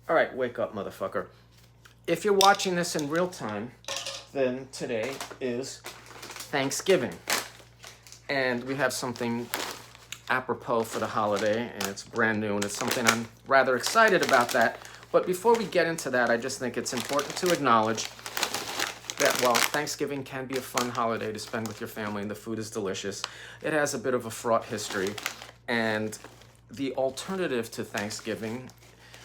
All right, wake up, motherfucker. If you're watching this in real time, then today is Thanksgiving. And we have something apropos for the holiday, and it's brand new, and it's something I'm rather excited about that. But before we get into that, I just think it's important to acknowledge that while Thanksgiving can be a fun holiday to spend with your family and the food is delicious, it has a bit of a fraught history. And the alternative to Thanksgiving,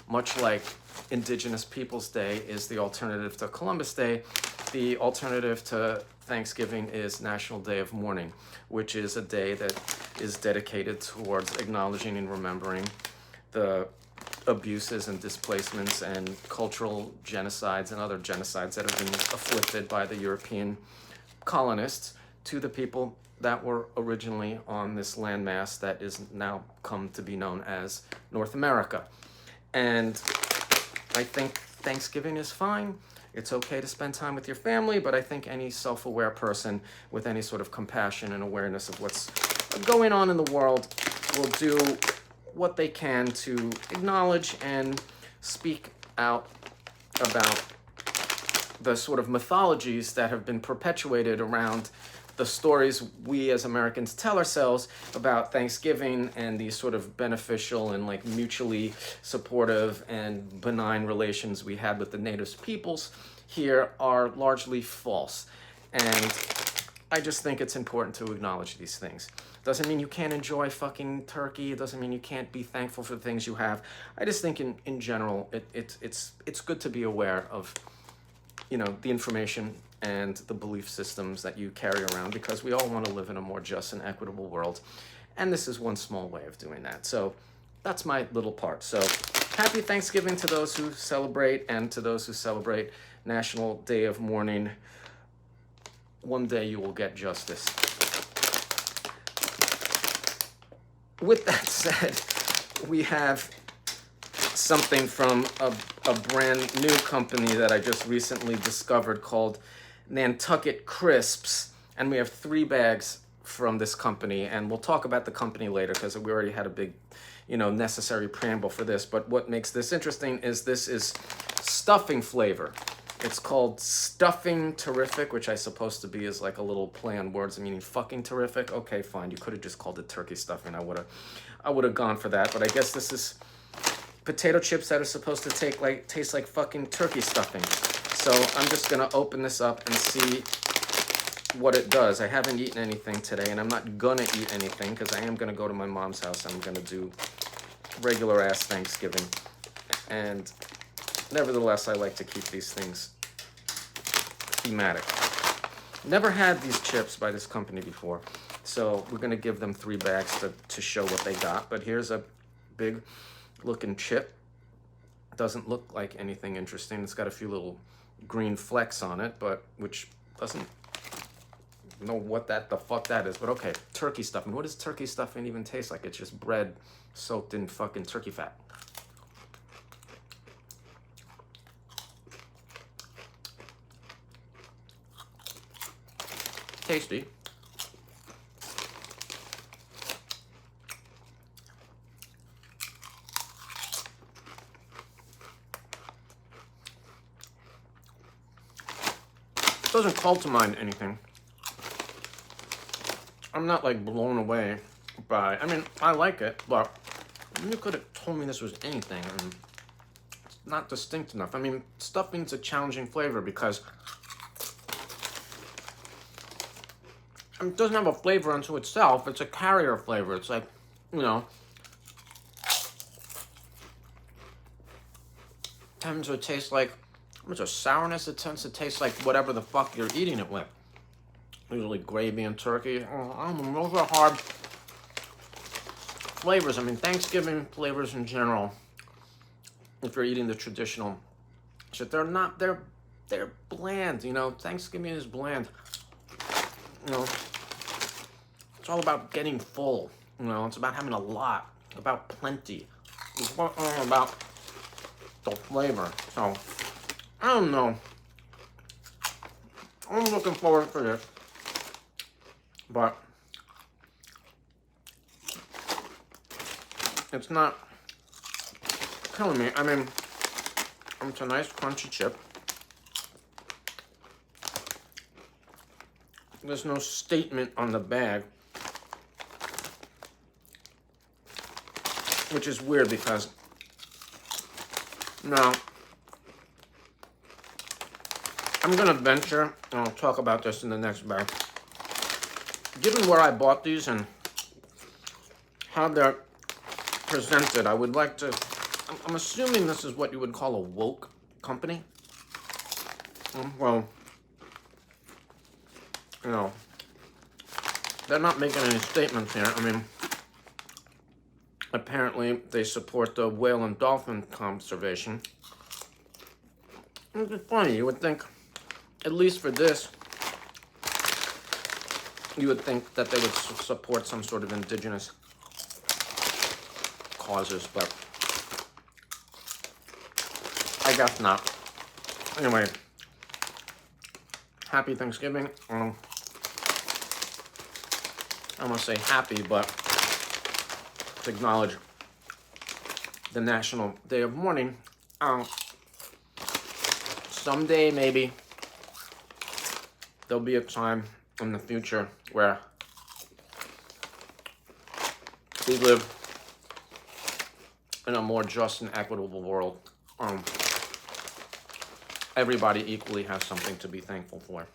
much like Indigenous Peoples Day is the alternative to Columbus Day, the alternative to Thanksgiving is National Day of Mourning, which is a day that is dedicated towards acknowledging and remembering the abuses and displacements and cultural genocides and other genocides that have been afflicted by the European colonists to the people that were originally on this landmass that is now come to be known as North America. And I think Thanksgiving is fine. It's okay to spend time with your family, but I think any self-aware person with any sort of compassion and awareness of what's going on in the world will do what they can to acknowledge and speak out about the sort of mythologies that have been perpetuated around the stories we as Americans tell ourselves about Thanksgiving and these sort of beneficial and like mutually supportive and benign relations we had with the native peoples here are largely false. And I just think it's important to acknowledge these things. Doesn't mean you can't enjoy fucking turkey. It doesn't mean you can't be thankful for the things you have. I just think in general, it's good to be aware of, you know, the information and the belief systems that you carry around, because we all want to live in a more just and equitable world. And this is one small way of doing that. So that's my little part. So happy Thanksgiving to those who celebrate, and to those who celebrate National Day of Mourning. One day you will get justice. With that said, we have something from a brand new company that I just recently discovered called NANTUCKET CRISPS, and we have 3 bags from this company, and we'll talk about the company later because we already had a big, you know, necessary preamble for this. But what makes this interesting is this is stuffing flavor. It's called Stuffing Terrific, which I supposed to be is like a little play on words, meaning fucking terrific. Okay, fine. You could have just called it turkey stuffing. I would have gone for that. But I guess this is potato chips that are supposed to taste like fucking turkey stuffing. So I'm just gonna open this up and see what it does. I haven't eaten anything today, and I'm not gonna eat anything because I am gonna go to my mom's house. I'm gonna do regular ass Thanksgiving, and nevertheless, I like to keep these things thematic. Never had these chips by this company before, so we're gonna give them 3 bags to show what they got. But here's a big looking chip. Doesn't look like anything interesting. It's got a few little green flecks on it, but which doesn't know what the fuck that is. But okay, turkey stuffing. What does turkey stuffing even taste like? It's just bread soaked in fucking turkey fat. Tasty. Doesn't call to mind anything. I'm not like blown away by, I mean, I like it, but you could have told me this was anything, and it's not distinct enough. I mean, stuffing's a challenging flavor because it doesn't have a flavor unto itself. It's a carrier flavor. It's like, you know, tends to taste like, there's a sourness. It tends to taste like whatever the fuck you're eating it with. Usually gravy and turkey. I don't know, those are hard flavors. I mean, Thanksgiving flavors in general, if you're eating the traditional shit, they're bland, you know. Thanksgiving is bland. You know, it's all about getting full. You know, it's about having a lot, about plenty. It's not about the flavor. So, I don't know. I'm looking forward to this. But it's not killing me. I mean, It's a nice crunchy chip. There's no statement on the bag, which is weird because now I'm gonna venture, and I'll talk about this in the next bag. Given where I bought these and how they're presented, I would like to, I'm assuming this is what you would call a woke company. Well, you know, they're not making any statements here. I mean, apparently they support the whale and dolphin conservation. It's funny, you would think, at least for this, you would think that they would support some sort of indigenous causes, but I guess not. Anyway, happy Thanksgiving. I'm gonna say happy, but to acknowledge the National Day of Mourning. Someday, maybe, there'll be a time in the future where we live in a more just and equitable world. Everybody equally has something to be thankful for.